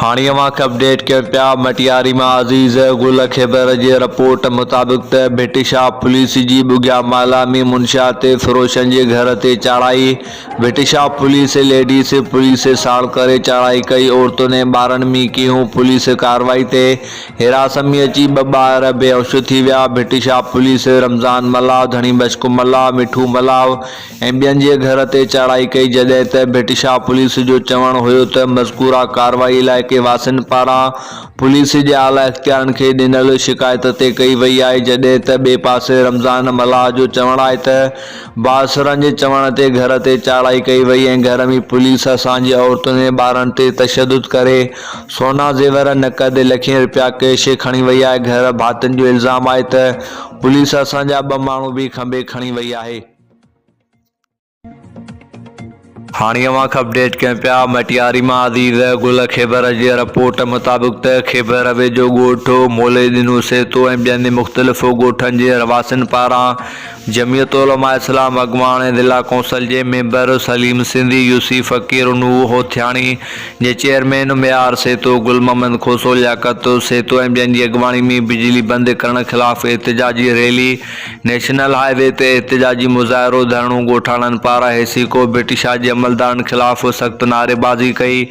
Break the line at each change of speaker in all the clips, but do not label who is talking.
हाणियों update के पिया मटियारी में अज़ीज़ गुल ख़ैबर जी रिपोर्ट मुताबिक भिटिशा पुलिस की बुग्या माला में मुंशियात फिरोशन के घर से चढ़ाई। भिटिशा पुलिस लेडीज पुलिस साड़ करे चढ़ाई कई। औरतों ने बारन में की पुलिस कार्रवाई से हिरासत में अची बार बेहोश थी विया। भिटिशा पुलिस रमज़ान मलाव, धनी बशकु मलाव, मिठू मलाव बियन के घर से चढ़ाई कई। जडे भिटिशा पुलिस जो चवण हो मज़कूरा कार्रवाई इलाके वासिन पारा पुलिस के आला इख्तियारन के दिनल शिकायत ते कई वही है। जडे बे पासे रमज़ान मलाह जो चवण है बासरन के चवण ते घर से चढ़ाई कई वही है। घर में पुलिस असांजी औरतों ने बारन ते तशद्दुद करे सोना जेवर नकद लखें रुपया कैश खणी वही है। घर भातन जो इल्ज़ाम है पुलिस असांजा 2 माण्हू भी खंबे खणी वही है। हाणियों अपडेट करें पिया मटियारी में अज़ीज़ गुल ख़ैबर जी रिपोर्ट मुताबिक ख़ैबर वेझो गोठ मोले दिनू सेतो बियन मुख़्तलिफ़ गोठन के रवासिन पारा जमियत उलमा इस्लाम अगवान ज़िला कौंसल के मेंबर सलीम सिंधी, यूसी फ़कीर नूह होथियाणी जे चेयरमैन मेयार सेतो, गुल मोहम्मद खोसो लियाकत सेतो बियन की अगवानी में बिजली बंद करने खिलाफ एहतजाजी रैली, नेशनल हाईवे ते एहतजाजी मुजाहरो धरणो गोठाणन पारा हेसी को भिटिशा के अमलदारन खिलाफ सख्त नारेबाजी कई।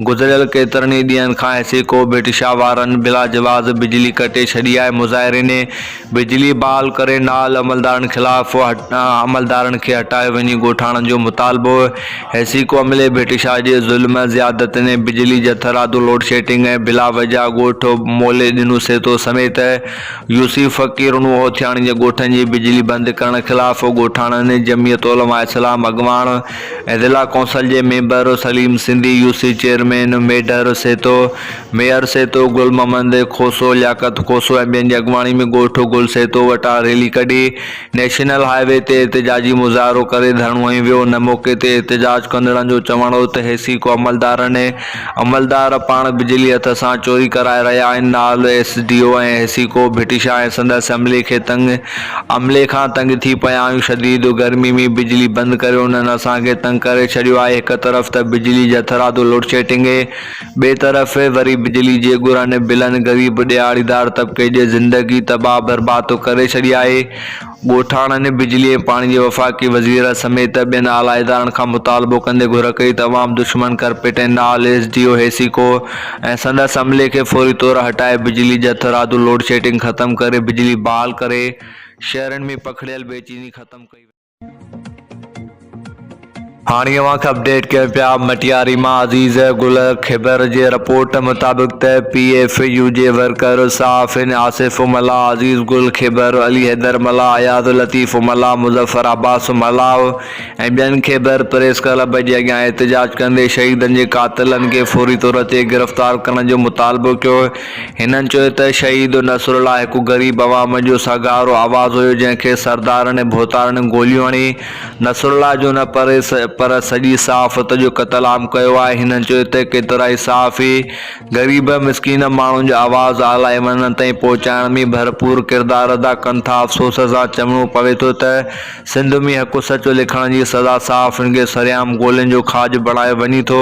गुजरियल केतरनी ॾींहनि खां हेसी को भिटिशा वारन बिला जवाज़ बिजली कटे छड़ी है। मुज़ाहिरीन ने बिजली बहाल करे नाल अमलदारन खिलाफ अमलदारन के हटाए वनी गोठाणन जो मुतालबो हेसी को अमले भिटिशा के ज़ुल्म ज़्यादत ने बिजली जथरादो लोड शेडिंग बिला वजह गोठ मोले दिनू सेतो समेत यूसी फ़कीर नूह होथियाणी के गोठन की बिजली बंद करने खिलाफ गोठाणन ने जमियत उलमा इस्लाम अगवान ज़िला कौंसल के member Salim Sindhi, UC chairman Medar Seto mayor सेतो गुल मोहम्मद खोसो लियाकत खोसो बियन की अगवानी में गोठ गुल सेतो वटा रैली कढ़ी नेशनल हाईवे ते एहतजाजी मुजाहरो करे धरणो हई वियो। न मौके ते एहतजाज कंदड़न जो चवण हो हेसी को अमलदार पान बिजली हथ से चोरी कराए रहा है। नाल SDO हेसी को भिटिशा संदस अमले के अमले का तंग थी पया आहियूं। शदीद गर्मी में बिजली बंद करे उन्हनि असांखे तंग करे छड़ियो है। एक तरफ त बिजली जथरादो लोड शेडिंग बे तरफ वरी बिजली जे गुरन बिलन गरीब दिहाड़ीदार तबके जे जिंदगी तबाह बर्बाद करे छड़ी है। गोठाणन ने बिजली पानी के वफाकी वजीर समेत बिन आला इदारन का मुतालबो कंदे घुर कई तमाम दुश्मन कर पिटे। नाल SDO हेसी को संदस अमले के फौरी तौर हटाए बिजली जथरादो लोड शेडिंग खत्म करे बिजली बहाल करे शहरन में पकड़ियल बेचैनी खत्म कई। हाणियों अपडेट के पिया मटियारी में अज़ीज़ गुल ख़ैबर जी रिपोर्ट मुताबिक PFU के वर्कर साफ़िन आसिफ मला, अज़ीज़ गुल ख़ैबर, अली हैदर मला, अयाद लतीफ़ मला, मुज़फ़र अब्बास मलाव बियन ख़ैबर प्रेस क्लब के अग्यां एहतजाज कंदे शहीदन के कातिलन के फौरी तौर ते गिरफ्तार करने जो मुतालबो कियो। हिनन चयो त शहीद नसरुल्लाह एक गरीब अवाम जो सगारो आवाज़ हो जैसे सरदारन भोतारन गोलियों हणी नसरुल्लाह जो न पर सजी सहाफ़त जो कत्ल आम किया है। हिनन चयो त केतराई सहाफ़ी गरीब मिसकीन माण्हुनि जो आवाज़ आला इमन ताईं पहुचाइण में भरपूर किरदार अदा कनि था। अफ़सोस सां चवणो पवे थो त सिंध में हक़ सचो लिखण की सज़ा सहाफ़िन खे सरेआम गोलियुनि जो खाज बणायो वञे थो।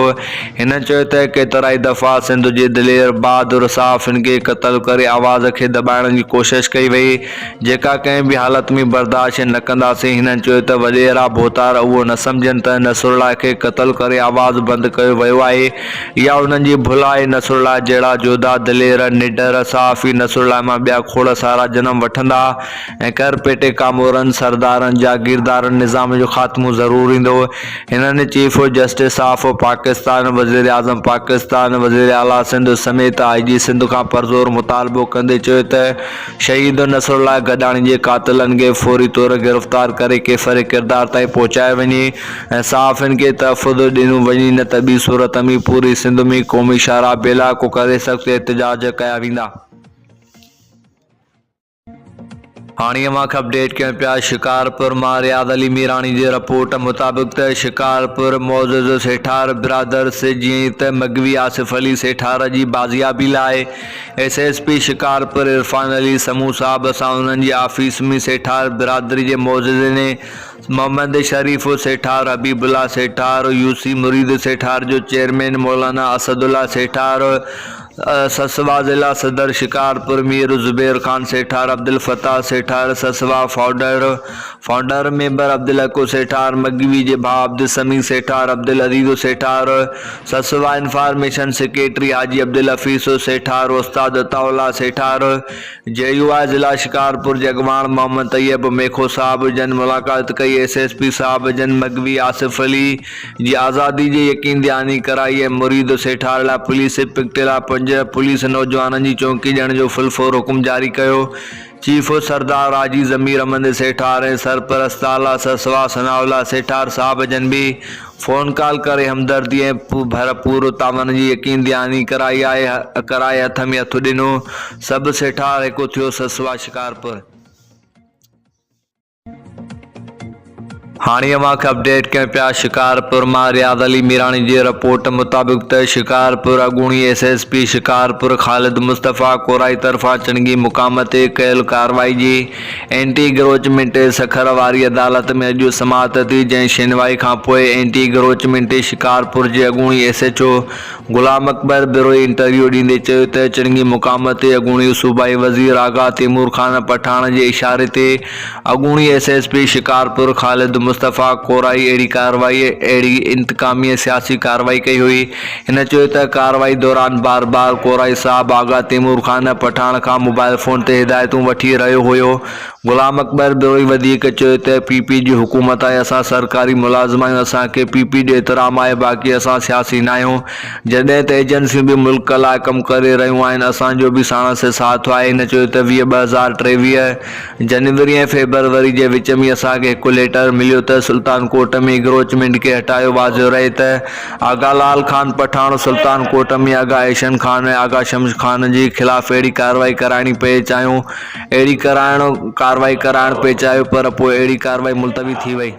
हिनन चयो त केतराई दफ़ा सिंध जे दिलेर बहादुर सहाफ़िन खे क़त्ल करे आवाज़ खे दॿाइण की कोशिश कई वई जेका कंहिं भी हालत में बर्दाश्त न कंदासीं। हिनन चयो त वॾेरा भोतार उहो न सम्झनि त नसरुल्लाह के कत्ल करे आवाज़ बंद किया वियो है या उन्हनि जी भुल है। नसरुल्लाह जड़ा जोधा दिलेर निडर सहाफ़ी नसरुल्लाह में ॿिया खोड़ सारा जन्म वठंदा ऐं कर पेटे कामोरन सरदारन जागीरदार निज़ाम जो ख़ात्मो ज़रूर ईंदो। हिननि चीफ जस्टिस ऑफ पाकिस्तान, वज़ीर आज़म पाकिस्तान, वज़ीर आला सिंध समेत IG सिंध का परज़ोर मुतालबो कंदे चयो त शहीद नसरुल्लाह गडाणी के कातिलन के फौरी तौर गिरफ्तार करे केफ़र किरदार ताईं पहुचाए वञे ऐं सहाफ़िन के तहफ़्फ़ुज़ ॾिनो वञे न त ॿी सूरत में पूरी सिंध में क़ौमी शाहरा बेलाको करे सख़्त एहतजाज कया वेंदा। हाणीअ मां अपडेट कयूं पिया शिकारपुर मां रियाद अली मीरानी जी रिपोर्ट मुताबिक़ त शिकारपुर मोज़िज़ सेठार बिरादर्स जीअं त मगवी आसिफ अली सेठार जी बाज़ियाबी लाइ SSP शिकारपुर इरफान अली समूह साहब सां उन्हनि जी ऑफिस में सेठार बिरादरी जे मोज़िज़ ने मोहम्मद शरीफ सेठार हबीबुल्ला सेठार UC मुरीद सेठार जो चेयरमैन मौलाना असदुल्ला सेठार ससवा ज़िला सदर शिकारपुर मीर ज़ुबैर खान सेठार अब्दुल फताह सेठार ससवा फाउंडर मेंबर अब्दुल हकू सेठार मगवी जे भाउ अब्दुल समी सेठार अब्दुल अदीद सेठार ससवा इंफॉर्मेशन सेक्रेटरी हाजी अब्दुल हफीज़ सेठार उस्ताद अताउल्ला सेठार JUI ज़िला शिकारपुर जे अॻवान मोहम्मद तैयब मेखो साहब जन मुलाक़ात कई SSP साहब जन मगवी आसिफ अली जी आज़ादी जी यकीन दहानी कराई ऐं मुरीद सेठार लाइ पुलिस पिकटेला 5 पुलिस नौजवाननि जी चौकी ॾियण जो फुलफोर हुकुम जारी कयो। चीफ सरदार हाजी ज़मीर अहमद सेठार ऐं सरपरस्त आला ससवा सनाउल्ला सेठार साहब जन भी फ़ोन कॉल करे हमदर्दी ऐं भरपूर तावन जी यकीन दहानी कराए हथ में हथ ॾिनो। सभु सेठार हिकु थियो ससवा शिकारपुर। हाणीअ मां अपडेट कयूं पिया शिकारपुर मां रियाद अली मीरानी जी रिपोर्ट मुताबिक़ त शिकारपुर अॻूणी SSP शिकारपुर ख़ालिद मुस्तफ़ा कोराई तरफ़ां चङी मुक़ाम ते कयल कार्रवाई जी एंटी इंक्रोचमेंट सखर वारी अदालत में अॼु समाअत थी, जंहिं शनिवारी खां पोइ एंटी इंक्रोचमेंट शिकारपुर जे अॻूणी SHO गुलाम अकबर बिरोई इंटरव्यू ॾींदे चयो त चङी मुक़ाम ते अॻूणी सूबाई वज़ीर आगा तैमूर खान पठान जे इशारे ते अॻूणी SSP शिकारपुर ख़ालिद मुस्तफ़ा कोराई अहिड़ी इंतकामी सियासी कार्रवाई कई हुई। हिन चयो त कार्रवाई दौरान बार बार कोराई साहब आगा तैमूर खान पठान खां मोबाइल फ़ोन ते हिदायतूं वठी रहियो हुयो। गुलाम अकबर बिरोई वधीक चयो त PP जी हुकूमत आहे, असां सरकारी मुलाज़िम आहियूं, असांखे PP जो एतिराम आहे, बाक़ी असां सियासी न आहियूं। जॾहिं त एजेंसियूं बि मुल्क लाइ कमु करे रहियूं आहिनि, असांजो बि साणस साथ आहे। हिन चयो त 2023 जनवरी ऐं फेबरवरी जे विच में असांखे हिकु लेटर मिलियो त सुल्तान कोट में इंक्रोचमेंट खे हटायो। वाज़िह रहे त आगा लाल खान पठान सुल्तान कोट में आगा ऐशन खान ऐं आगा शम्स खान जे ख़िलाफ़ अहिड़ी कार्रवाई कराइणी पिए चाहियूं, कार्रवाई कराइण पिए चाहियो, पर पोइ अहिड़ी कार्रवाई मुलतवी थी वई।